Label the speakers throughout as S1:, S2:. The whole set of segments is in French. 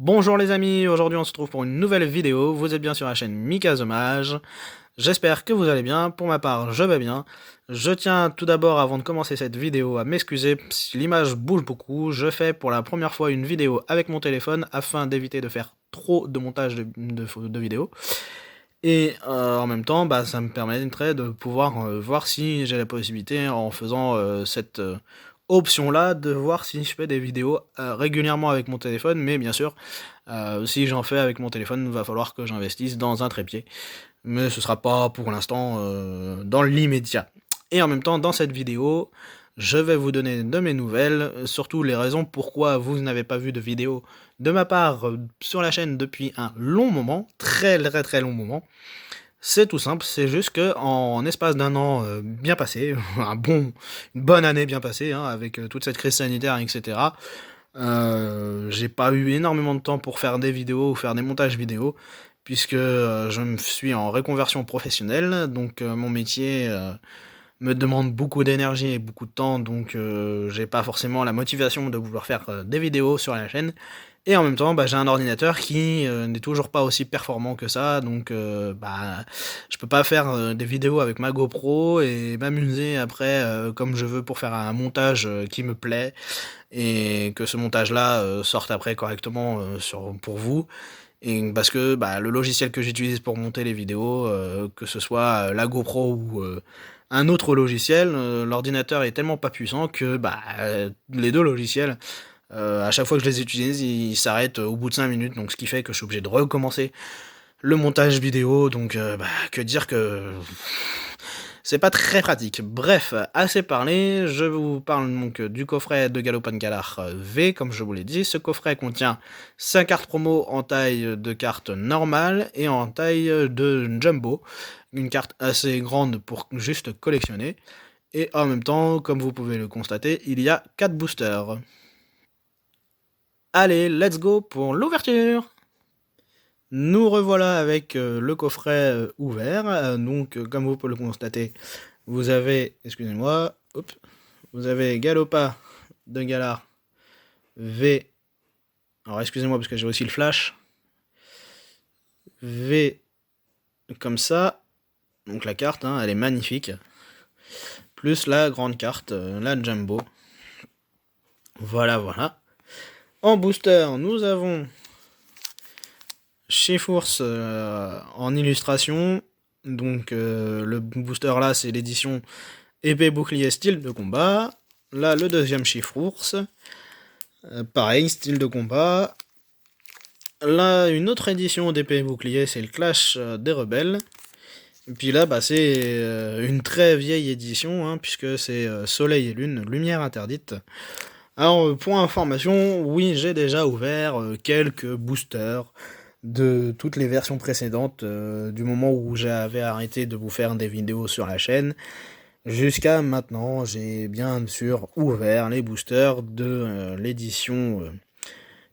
S1: Bonjour les amis, aujourd'hui on se retrouve pour une nouvelle vidéo, vous êtes bien sur la chaîne Mikazomage, j'espère que vous allez bien, pour ma part je vais bien. Je tiens tout d'abord avant de commencer cette vidéo à m'excuser si l'image bouge beaucoup, je fais pour la première fois une vidéo avec mon téléphone afin d'éviter de faire trop de montage de vidéos. Et en même temps, ça me permettrait de pouvoir voir si j'ai la possibilité, en faisant cette option-là, de voir si je fais des vidéos régulièrement avec mon téléphone, mais bien sûr, si j'en fais avec mon téléphone, il va falloir que j'investisse dans un trépied. Mais ce sera pas pour l'instant dans l'immédiat. Et en même temps, dans cette vidéo, je vais vous donner de mes nouvelles, surtout les raisons pourquoi vous n'avez pas vu de vidéo de ma part sur la chaîne depuis un long moment, très long moment. C'est tout simple, c'est juste que en espace d'un an bien passé, une bonne année bien passée, hein, avec toute cette crise sanitaire, etc. J'ai pas eu énormément de temps pour faire des vidéos ou faire des montages vidéo, puisque je me suis en reconversion professionnelle, donc mon métier me demande beaucoup d'énergie et beaucoup de temps, donc j'ai pas forcément la motivation de vouloir faire des vidéos sur la chaîne. Et en même temps, j'ai un ordinateur qui n'est toujours pas aussi performant que ça, donc je peux pas faire des vidéos avec ma GoPro et m'amuser après comme je veux pour faire un montage qui me plaît et que ce montage-là sorte après correctement pour vous. Et parce que le logiciel que j'utilise pour monter les vidéos, que ce soit la GoPro ou un autre logiciel, l'ordinateur est tellement pas puissant que les deux logiciels, à chaque fois que je les utilise, ils s'arrêtent au bout de 5 minutes, donc ce qui fait que je suis obligé de recommencer le montage vidéo, donc que dire que c'est pas très pratique. Bref, assez parlé, je vous parle donc du coffret de Galopin Galar V, comme je vous l'ai dit. Ce coffret contient 5 cartes promo en taille de carte normale et en taille de jumbo, une carte assez grande pour juste collectionner. Et en même temps, comme vous pouvez le constater, il y a 4 boosters. Allez, let's go pour l'ouverture! Nous revoilà avec le coffret ouvert. Comme vous pouvez le constater, vous avez, excusez-moi, vous avez Galopa de Galar V. Alors excusez-moi parce que j'ai aussi le flash. V comme ça. Donc la carte, hein, elle est magnifique. Plus la grande carte, la Jumbo. Voilà, voilà. En booster, nous avons Chifours en illustration. Donc le booster là, c'est l'édition épée bouclier style de combat. Là, le deuxième Chifours. Pareil, style de combat. Là, une autre édition d'épée bouclier, c'est le Clash des Rebelles. Et puis là, c'est une très vieille édition, hein, puisque c'est Soleil et Lune, Lumière Interdite. Alors, pour information, oui, j'ai déjà ouvert quelques boosters de toutes les versions précédentes, du moment où j'avais arrêté de vous faire des vidéos sur la chaîne. Jusqu'à maintenant, j'ai bien sûr ouvert les boosters de l'édition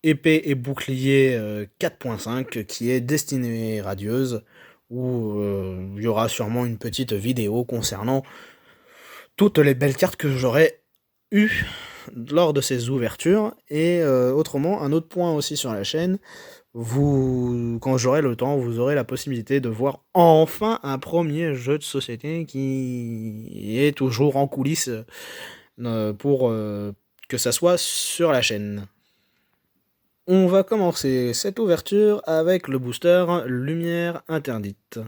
S1: épée et bouclier 4.5 qui est destinée radieuse, où il y aura sûrement une petite vidéo concernant toutes les belles cartes que j'aurais eues lors de ces ouvertures. Et autrement, un autre point aussi sur la chaîne, quand j'aurai le temps, vous aurez la possibilité de voir enfin un premier jeu de société qui est toujours en coulisses pour que ça soit sur la chaîne. On va commencer cette ouverture avec le booster Lumière Interdite.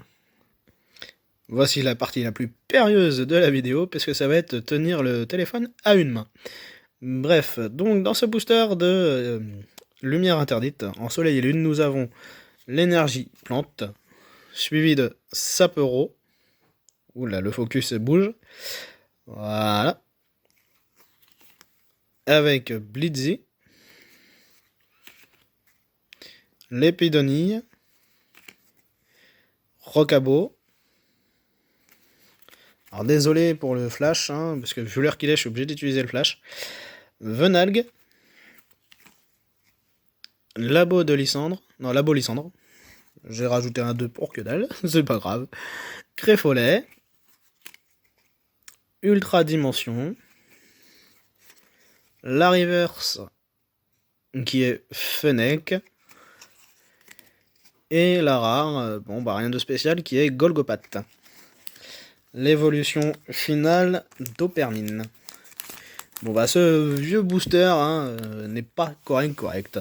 S1: Voici la partie la plus périlleuse de la vidéo, puisque ça va être tenir le téléphone à une main. Bref, donc dans ce booster de Lumière Interdite, en Soleil et Lune, nous avons l'énergie plante, suivi de Sapero. Oula, le focus bouge. Voilà. Avec Blitzy, Lépidonille, Rocabo. Alors désolé pour le flash, hein, parce que vu l'heure qu'il est, je suis obligé d'utiliser le flash. Venalgue, Labo de Lysandre, non, Labo Lysandre. J'ai rajouté un 2 pour que dalle, c'est pas grave. Créfolet, Ultra Dimension, la reverse qui est Fennec, Et la rare, bon bah rien de spécial, qui est Golgopath. L'évolution finale d'Opermine. Bon bah ce vieux booster hein, n'est pas correct.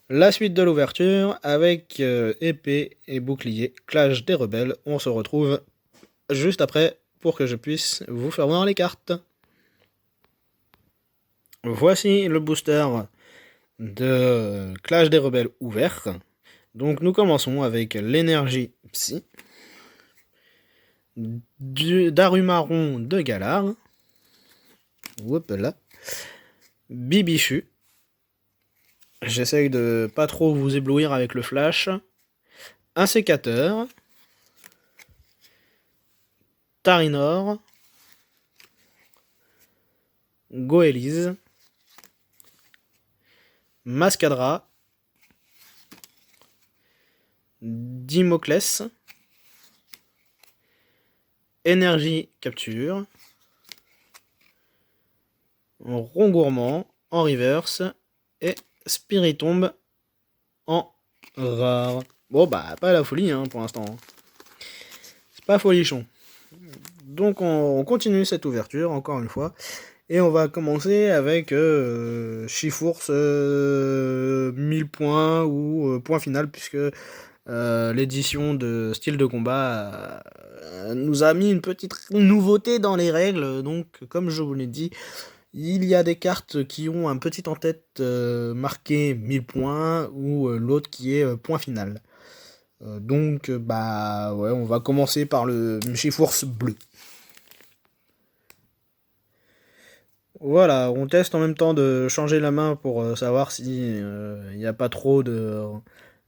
S1: La suite de l'ouverture avec épée et bouclier, clash des rebelles. On se retrouve juste après pour que je puisse vous faire voir les cartes. Voici le booster de clash des rebelles ouvert. Donc nous commençons avec l'énergie psy, Darumaron de Galar, hop là, Bibichu, j'essaye de pas trop vous éblouir avec le flash, un sécateur, Tarinor, Goélise, Mascadra, Dimoclès, Énergie Capture, Rongourmand en reverse et Spiritomb en rare. Bon bah pas la folie hein, pour l'instant. C'est pas folichon. Donc on continue cette ouverture encore une fois. Et on va commencer avec Chifours 1000 points ou point final puisque l'édition de style de combat nous a mis une petite nouveauté dans les règles. Donc comme je vous l'ai dit, il y a des cartes qui ont un petit en-tête marqué 1000 points ou l'autre qui est point final. Donc bah ouais, on va commencer par le Chifours bleu. Voilà, on teste en même temps de changer la main pour savoir si il n'y a pas trop de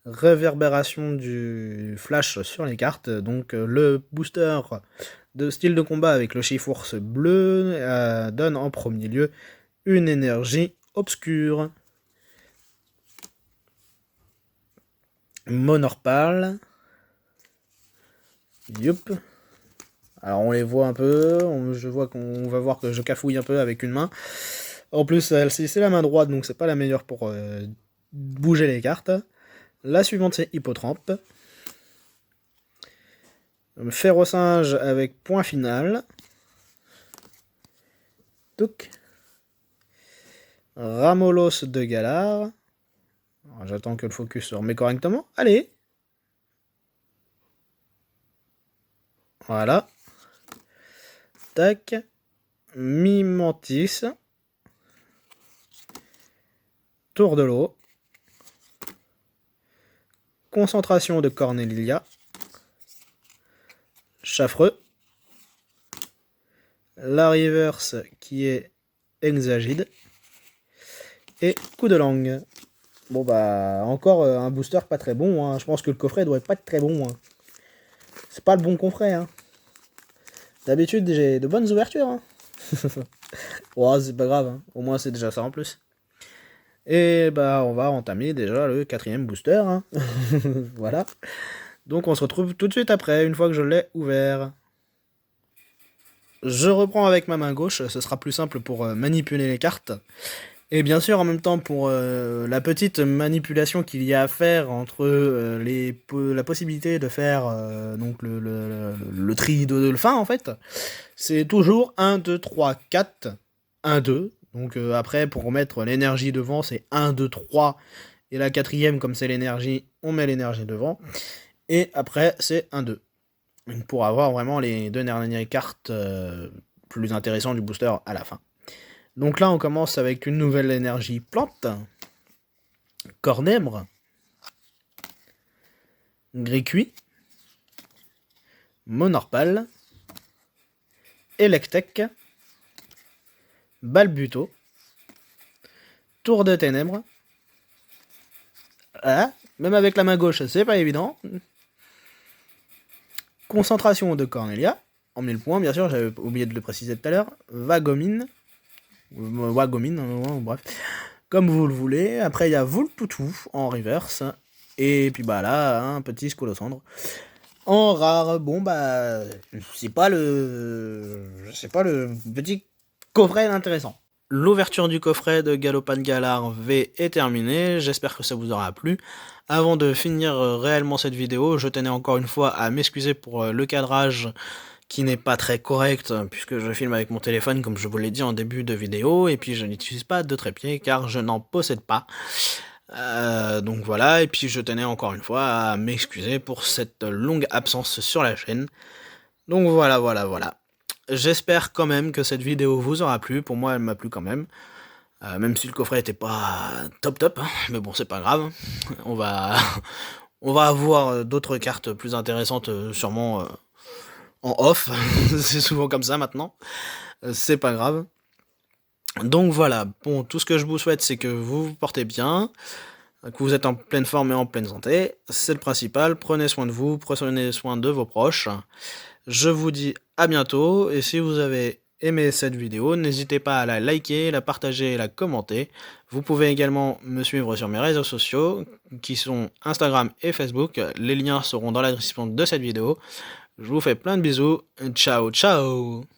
S1: réverbération du flash sur les cartes. Donc le booster de style de combat avec le Chifours bleu donne en premier lieu une énergie obscure. Monorpal. Yup. Alors on les voit un peu, je vois qu'on va voir que je cafouille un peu avec une main. En plus c'est la main droite donc c'est pas la meilleure pour bouger les cartes. La suivante c'est Hippotrampe. Férocinge avec point final. Touc. Ramolos de Galar. J'attends que le focus se remet correctement. Allez. Voilà. Tac. Mimantis. Tour de l'eau. Concentration de Cornelia. Chaffreux. La reverse qui est Exagide. Et coup de langue. Bon bah encore un booster pas très bon. Hein. Je pense que le coffret doit pas être très bon. Hein. C'est pas le bon coffret. Hein. D'habitude j'ai de bonnes ouvertures. Hein. Oh, c'est pas grave. Hein. Au moins c'est déjà ça en plus. Et bah on va entamer déjà le 4e booster. Hein. Voilà. Donc on se retrouve tout de suite après, une fois que je l'ai ouvert. Je reprends avec ma main gauche, ce sera plus simple pour manipuler les cartes. Et bien sûr, en même temps, pour la petite manipulation qu'il y a à faire entre la possibilité de faire donc le tri de fin, en fait, c'est toujours 1, 2, 3, 4, 1, 2. Donc après, pour remettre l'énergie devant, c'est 1, 2, 3. Et la 4e, comme c'est l'énergie, on met l'énergie devant. Et après, c'est 1, 2. Pour avoir vraiment les deux dernières cartes plus intéressantes du booster à la fin. Donc là, on commence avec une nouvelle énergie plante. Cornèbre. Gris-cuit. Monorpal. Electek. Balbuto. Tour de ténèbres. Ah, même avec la main gauche, c'est pas évident. Concentration de Cornelia. En 1000 points, bien sûr, j'avais oublié de le préciser tout à l'heure. Vagomine. Bref. Comme vous le voulez. Après, il y a Vultutu en reverse. Et puis bah là, un petit Scolocendre. En rare, bon bah, c'est pas le petit coffret intéressant. l'ouverture du coffret de Galopin de Galard V est terminée, j'espère que ça vous aura plu. Avant de finir réellement cette vidéo, je tenais encore une fois à m'excuser pour le cadrage qui n'est pas très correct, puisque je filme avec mon téléphone comme je vous l'ai dit en début de vidéo, et puis je n'utilise pas de trépied car je n'en possède pas. Donc voilà, et puis je tenais encore une fois à m'excuser pour cette longue absence sur la chaîne. Donc voilà. J'espère quand même que cette vidéo vous aura plu, pour moi elle m'a plu quand même. Même si le coffret était pas top, hein, mais bon c'est pas grave. On va, on va avoir d'autres cartes plus intéressantes sûrement en off, c'est souvent comme ça maintenant, c'est pas grave. Donc voilà, bon, tout ce que je vous souhaite c'est que vous vous portez bien, que vous êtes en pleine forme et en pleine santé, c'est le principal, prenez soin de vous, prenez soin de vos proches. Je vous dis à bientôt, et si vous avez aimé cette vidéo, n'hésitez pas à la liker, la partager et la commenter. Vous pouvez également me suivre sur mes réseaux sociaux, qui sont Instagram et Facebook, les liens seront dans la description de cette vidéo. Je vous fais plein de bisous, ciao ciao.